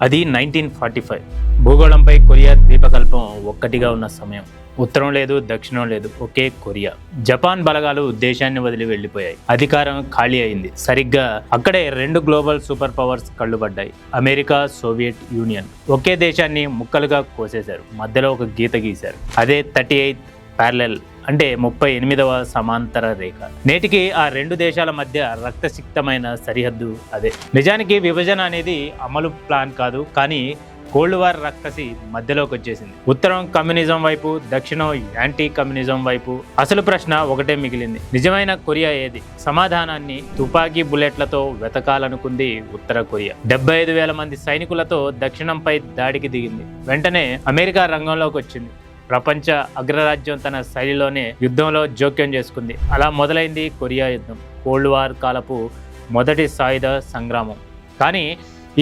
అది 1945. భూగోళంపై కొరియా ద్వీపకల్పం ఒక్కటిగా ఉన్న సమయం. ఉత్తరం లేదు, దక్షిణం లేదు, ఒకే కొరియా. జపాన్ బలగాలు దేశాన్ని వదిలి వెళ్లిపోయాయి. అధికారం ఖాళీ అయింది. సరిగ్గా అక్కడే రెండు గ్లోబల్ సూపర్ పవర్స్ కళ్ళుపడ్డాయి. America, Soviet Union. ఒకే దేశాన్ని ముక్కలుగా కోసేశారు. మధ్యలో ఒక గీత గీశారు. అదే 38th ప్యారలెల్, అంటే 38వ సమాంతర రేఖ. నేటికి ఆ రెండు దేశాల మధ్య రక్తసిక్తమైన సరిహద్దు అదే. నిజానికి విభజన అనేది అమలు ప్లాన్ కాదు, కానీ కోల్డ్ వార్ రక్కసి మధ్యలోకి వచ్చేసింది. ఉత్తరం కమ్యూనిజం వైపు, దక్షిణం యాంటీ కమ్యూనిజం వైపు. అసలు ప్రశ్న ఒకటే మిగిలింది: నిజమైన కొరియా ఏది? సమాధానాన్ని తుపాకీ బుల్లెట్లతో వెతకాలనుకుంది ఉత్తర కొరియా. 75,000 మంది సైనికులతో దక్షిణంపై దాడికి దిగింది. వెంటనే అమెరికా రంగంలోకి వచ్చింది. ప్రపంచ అగ్రరాజ్యం తన శైలిలోనే యుద్ధంలో జోక్యం చేసుకుంది. అలా మొదలైంది కొరియా యుద్ధం, కోల్డ్ వార్ కాలపు మొదటి సాయుధ సంగ్రామం. కానీ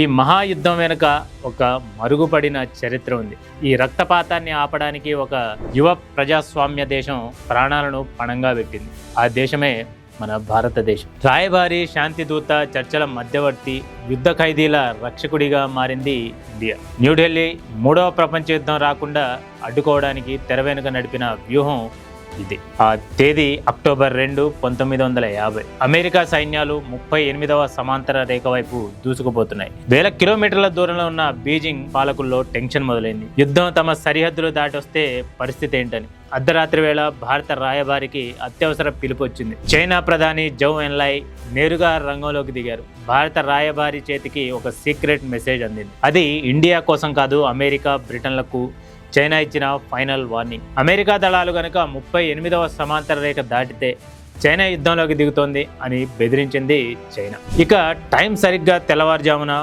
ఈ మహాయుద్ధం వెనుక ఒక మరుగుపడిన చరిత్ర ఉంది. ఈ రక్తపాతాన్ని ఆపడానికి ఒక యువ ప్రజాస్వామ్య దేశం ప్రాణాలను పణంగా పెట్టింది. ఆ దేశమే మన భారతదేశం. రాయబారి, శాంతిదూత, చర్చల మధ్యవర్తి, యుద్ధ ఖైదీల రక్షకుడిగా మారింది ఇండియా. న్యూఢిల్లీ 3వ ప్రపంచ యుద్ధం రాకుండా అడ్డుకోవడానికి తెర వెనుక నడిపిన వ్యూహం ఇది. ఆ తేదీ అక్టోబర్ 2, 1950. అమెరికా సైన్యాలు 38వ సమాంతర రేఖ వైపు దూసుకుపోతున్నాయి. వేల కిలోమీటర్ల దూరంలో ఉన్న బీజింగ్ పాలకుల్లో టెన్షన్ మొదలైంది. యుద్ధం తమ సరిహద్దులు దాటొస్తే పరిస్థితి ఏంటని. అర్ధరాత్రి వేళ భారత రాయబారికి అత్యవసర పిలుపు వచ్చింది. చైనా ప్రధాని జౌ ఎన్లాయ్ నేరుగా రంగంలోకి దిగారు. భారత రాయబారి చేతికి ఒక సీక్రెట్ మెసేజ్ అందింది. అది ఇండియా కోసం కాదు, అమెరికా, బ్రిటన్లకు చైనా ఇచ్చిన ఫైనల్ వార్నింగ్. అమెరికా దళాలు గనుక 38వ సమాంతర రేఖ దాటితే చైనా యుద్ధంలోకి దిగుతోంది అని బెదిరించింది చైనా. ఇక టైం సరిగ్గా తెల్లవారుజామున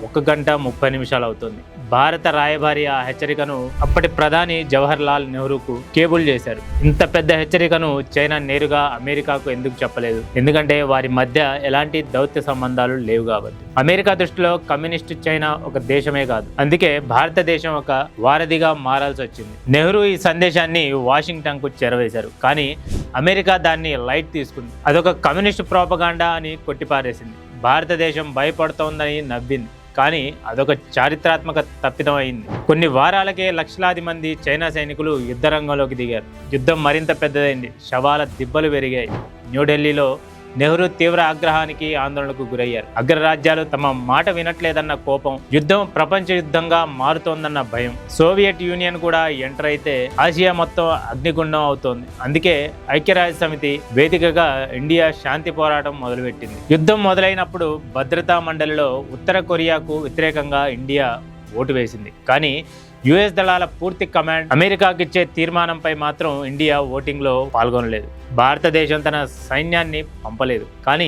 1 గంట 30 నిమిషాలు అవుతుంది. భారత రాయబారి ఆ హెచ్చరికను అప్పటి ప్రధాని జవహర్ లాల్ నెహ్రూకు కేబుల్ చేశారు. ఇంత పెద్ద హెచ్చరికను చైనా నేరుగా అమెరికాకు ఎందుకు చెప్పలేదు? ఎందుకంటే వారి మధ్య ఎలాంటి దౌత్య సంబంధాలు లేవు కాబట్టి. అమెరికా దృష్టిలో కమ్యూనిస్టు చైనా ఒక దేశమే కాదు. అందుకే భారతదేశం ఒక వారధిగా మారాల్సి వచ్చింది. నెహ్రూ ఈ సందేశాన్ని వాషింగ్టన్ కు చేరవేశారు. కానీ అమెరికా దాన్ని లైట్ తీసుకుంది. అదొక కమ్యూనిస్టు ప్రోపగాండా అని కొట్టిపారేసింది. భారతదేశం భయపడుతోందని నవ్వింది. కానీ అదొక చారిత్రాత్మక తప్పిదం అయింది. కొన్ని వారాలకే లక్షలాది మంది చైనా సైనికులు యుద్ధ రంగంలోకి దిగారు. యుద్ధం మరింత పెద్దదైంది. శవాల దిబ్బలు పెరిగాయి. న్యూఢిల్లీలో నెహ్రూ తీవ్ర ఆగ్రహానికి, ఆందోళనకు గురయ్యారు. అగ్రరాజ్యాలు తమ మాట వినట్లేదన్న కోపం, యుద్ధం ప్రపంచ యుద్ధంగా మారుతోందన్న భయం. సోవియట్ యూనియన్ కూడా ఎంటర్ అయితే ఆసియా మొత్తం అగ్నిగుండం అవుతోంది. అందుకే ఐక్యరాజ్య సమితి వేదికగా ఇండియా శాంతి పోరాటం మొదలుపెట్టింది. యుద్ధం మొదలైనప్పుడు భద్రతా మండలిలో ఉత్తర కొరియాకు వ్యతిరేకంగా ఇండియా ఓటు వేసింది. కానీ యుఎస్ దళాల పూర్తి కమాండ్ అమెరికాకి ఇచ్చే తీర్మానంపై మాత్రం ఇండియా ఓటింగ్లో పాల్గొనలేదు. భారతదేశం తన సైన్యాన్ని పంపలేదు. కానీ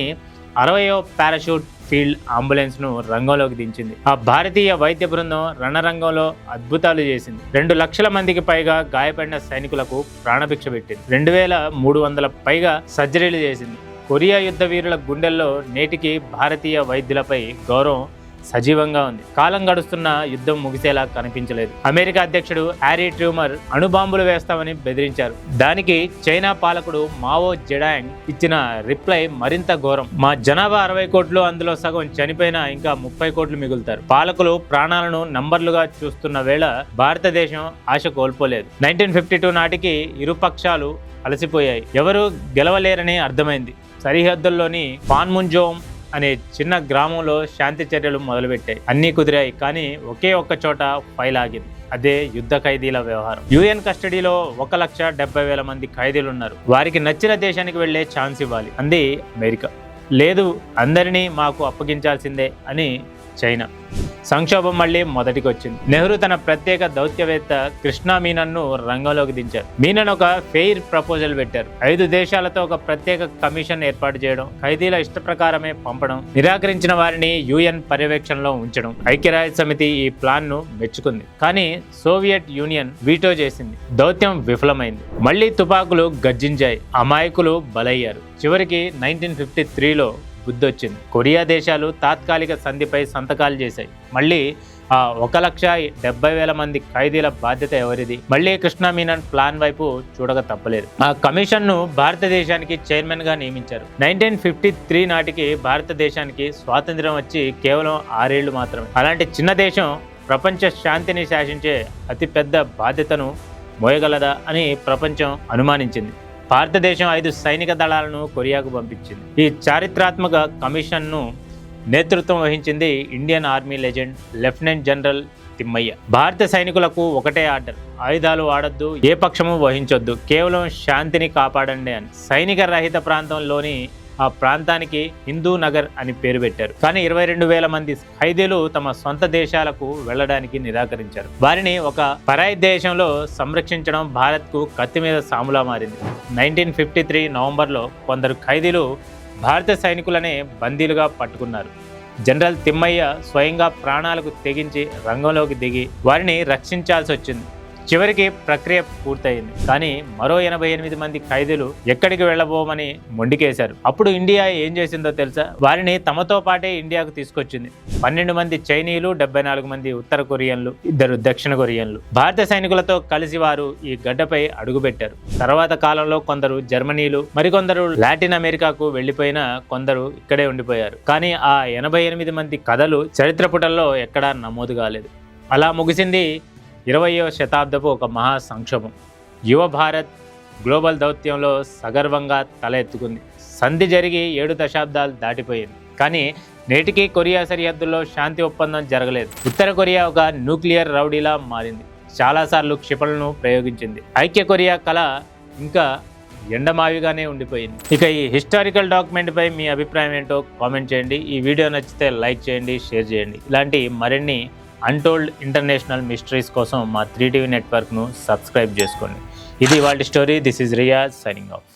60వ పారాషూట్ ఫీల్డ్ అంబులెన్స్ను రంగంలోకి దించింది. ఆ భారతీయ వైద్య బృందం రణరంగంలో అద్భుతాలు చేసింది. 2 లక్షల మందికి పైగా గాయపడిన సైనికులకు ప్రాణభిక్ష పెట్టింది. 2,300 పైగా సర్జరీలు చేసింది. కొరియా యుద్ధ వీరుల గుండెల్లో నేటికి భారతీయ వైద్యులపై గౌరవం సజీవంగా ఉంది. కాలం గడుస్తున్న యుద్ధం ముగిసేలా కనిపించలేదు. అమెరికా అధ్యక్షుడు హ్యారీ ట్రూమర్ అణుబాంబులు వేస్తామని బెదిరించారు. దానికి చైనా పాలకుడు మావో జెడాంగ్ ఇచ్చిన రిప్లై మరింత ఘోరం: మా జనాభా 60 కోట్లు, అందులో సగం చనిపోయినా ఇంకా 30 కోట్లు మిగులుతారు. పాలకులు ప్రాణాలను నంబర్లుగా చూస్తున్న వేళ భారతదేశం ఆశ కోల్పోలేదు. 1952 నాటికి ఇరు పక్షాలు అలసిపోయాయి. ఎవరు గెలవలేరని అర్థమైంది. సరిహద్దుల్లోని పాన్ముంజోం అనే చిన్న గ్రామంలో శాంతి చర్యలు మొదలుపెట్టాయి. అన్నీ కుదిరాయి. కానీ ఒకే ఒక్క చోట ఫైల్ ఆగింది. అదే యుద్ధ ఖైదీల వ్యవహారం. యుఎన్ కస్టడీలో 1,70,000 మంది ఖైదీలు ఉన్నారు. వారికి నచ్చిన దేశానికి వెళ్లే ఛాన్స్ ఇవ్వాలి అంది అమెరికా. లేదు, అందరినీ మాకు అప్పగించాల్సిందే అని చైనా. సంక్షోభం మళ్లీ మొదటికి వచ్చింది. నెహ్రూ తన ప్రత్యేక దౌత్యవేత్త కృష్ణా మీనన్ను రంగంలోకి దించారు. మీనన్ ఒక ఫెయిర్ ప్రపోజల్ పెట్టారు. 5 దేశాలతో ఒక ప్రత్యేక కమిషన్ ఏర్పాటు చేయడం, ఖైదీల ఇష్ట ప్రకారమే పంపడం, నిరాకరించిన వారిని యుఎన్ పర్యవేక్షణలో ఉంచడం. ఐక్యరాజ్య సమితి ఈ ప్లాన్ ను మెచ్చుకుంది. కానీ సోవియట్ యూనియన్ వీటో చేసింది. దౌత్యం విఫలమైంది. మళ్లీ తుపాకులు గర్జించాయి. అమాయకులు బలయ్యారు. చివరికి 1953లో బుద్ధొచ్చింది. కొరియా దేశాలు తాత్కాలిక సంధిపై సంతకాలు చేశాయి. మళ్ళీ ఆ 1,70,000 మంది ఖైదీల బాధ్యత ఎవరిది? మళ్లీ కృష్ణా మీనన్ ప్లాన్ వైపు చూడక తప్పలేదు. ఆ కమిషన్ ను భారతదేశానికి చైర్మన్ గా నియమించారు. 1953 నాటికి భారతదేశానికి స్వాతంత్ర్యం వచ్చి కేవలం 6 ఏళ్లు మాత్రమే. అలాంటి చిన్న దేశం ప్రపంచ శాంతిని శాసించే అతిపెద్ద బాధ్యతను మోయగలదా అని ప్రపంచం అనుమానించింది. భారతదేశం 5 సైనిక దళాలను కొరియాకు పంపించింది. ఈ చారిత్రాత్మక కమిషన్ను నేతృత్వం వహించింది Indian army legend lieutenant general Thimmaiah. భారత సైనికులకు ఒకటే ఆర్డర్: ఆయుధాలు వాడొద్దు, ఏ పక్షము వహించొద్దు, కేవలం శాంతిని కాపాడండి అని. సైనిక రహిత ప్రాంతంలోని ఆ ప్రాంతానికి హిందూ నగర్ అని పేరు పెట్టారు. కానీ 22,000 మంది ఖైదీలు తమ సొంత దేశాలకు వెళ్లడానికి నిరాకరించారు. వారిని ఒక పరాయి దేశంలో సంరక్షించడం భారత్కు కత్తి మీద సాములా మారింది. 1953 నవంబర్లో కొందరు ఖైదీలు భారత సైనికులనే బందీలుగా పట్టుకున్నారు. జనరల్ తిమ్మయ్య స్వయంగా ప్రాణాలకు తెగించి రంగంలోకి దిగి వారిని రక్షించాల్సి వచ్చింది. చివరికి ప్రక్రియ పూర్తయింది. కానీ మరో 88 మంది ఖైదీలు ఎక్కడికి వెళ్లబోమని మొండికేశారు. అప్పుడు ఇండియా ఏం చేసిందో తెలుసా? వారిని తమతో పాటే ఇండియాకు తీసుకొచ్చింది. 12 మంది చైనీయులు, 74 మంది ఉత్తర కొరియన్లు, 2 దక్షిణ కొరియన్లు. భారత సైనికులతో కలిసి వారు ఈ గడ్డపై అడుగుపెట్టారు. తర్వాత కాలంలో కొందరు జర్మనీలు, మరికొందరు లాటిన్ అమెరికాకు వెళ్లిపోయినా కొందరు ఇక్కడే ఉండిపోయారు. కానీ ఆ 88 మంది కథలు చరిత్ర పుటల్లో ఎక్కడా నమోదు కాలేదు. అలా ముగిసింది 20వ శతాబ్దపు ఒక మహా సంక్షోభం. యువ భారత్ గ్లోబల్ దౌత్యంలో సగర్వంగా తల ఎత్తుకుంది. సంధి జరిగి 7 దశాబ్దాలు దాటిపోయింది. కానీ నేటికి కొరియా సరిహద్దుల్లో శాంతి ఒప్పందం జరగలేదు. ఉత్తర కొరియా ఒక న్యూక్లియర్ రౌడీలా మారింది. చాలాసార్లు క్షిపణులను ప్రయోగించింది. ఐక్య కొరియా కళ ఇంకా ఎండమావిగానే ఉండిపోయింది. ఇక ఈ హిస్టారికల్ డాక్యుమెంట్ పై మీ అభిప్రాయం ఏంటో కామెంట్ చేయండి. ఈ వీడియో నచ్చితే లైక్ చేయండి, షేర్ చేయండి. ఇలాంటి మరిన్ని అన్టోల్డ్ ఇంటర్నేషనల్ మిస్టరీస్ కోసం మా 3TV నెట్వర్క్ను సబ్స్క్రైబ్ చేసుకోండి. ఇది వాళ్ళ story. This is Riyaz signing off.